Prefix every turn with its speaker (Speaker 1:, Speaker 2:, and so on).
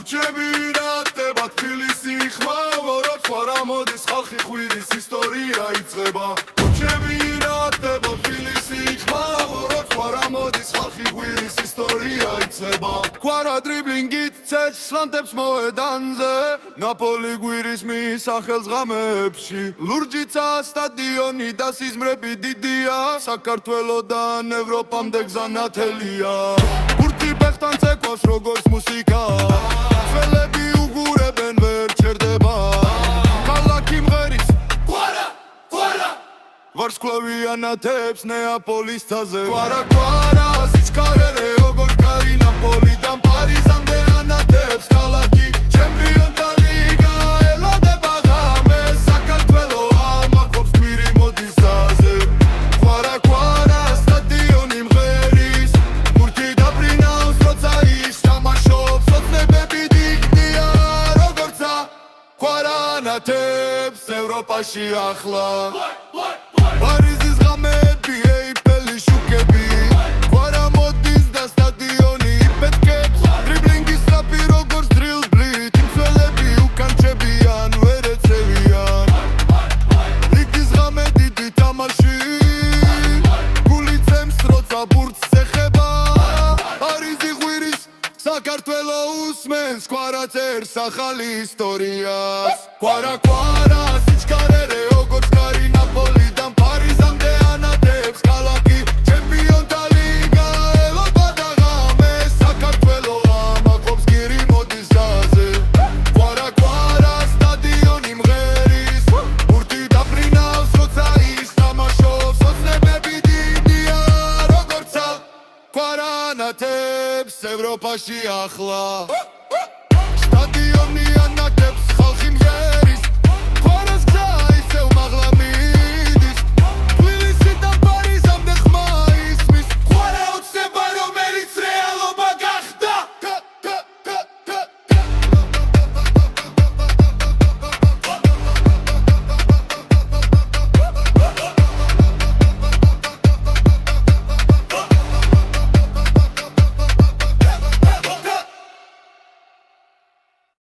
Speaker 1: Kuchebirate Tbilisi ხმაურობ ხარა მოდის ხალხი ხვირის ისტორია იწყება Kuchebirate Tbilisi ხმაურობ ხარა მოდის ხალხი ხვირის ისტორია იწყება Ხარა დრიბლინგით წეს ლანდებს მოედანზე ნაპოლი გვირის მისახელს ღამებში ლურჯიცა სტადიონი და სიზმრები დიდია საქართველოდან ევროპამდე გზა ნათელია ბურთი ფეხთან ცეკვავს როგორც მუსიკა ძველები უგურებენ ვერ ჩერდება ქალაქი მღერის ვარსკვლავიანათებს ნეაპოლის თაზე კვარა სიჩქარე როგორც კარი ნაპოლიდან პარიზამდე ანათებს ქალაქი ჩემპიონთა ლიგა ელოდება ღამეს საქართველო ამაყობს გვირი მოდის თაზე კვარა სტადიონი მღერის ბურთი დაფრინავს როცა ის თამაშობს ოცნებები დიდია როგორცა კვარა ანათებს ევროპაში ახლა Parizis ღამეები ეიფელის შუქები კვარა მოდის და სტადიონი იპეთქებს დრიბლინგის სტრაფი როგორც დრილბლით იმცველები უკან ჩებიან ვერ ეცევიან ლიგის ღამე დიდი თამაში გული წემს როცა ბურთს ეხება პარიზი ღვირის საქართველო უსმენს კვარა წერს ახალი ისტორიას კვარა სიჩქარე როგორც კარი ნაპოლიდან პარიზამდე ანათებს ქალაქი ჩემპიონთა ლიგა ელოდება ღამეს საქართველო ამაყობს გირი მოდის თაზე კვარა სტადიონი მღერის ბურთი დაფრინავს როცა ის თამაშობს ოცნებები დიდია როგორცა კვარა ანათებს ევროპაში ახლა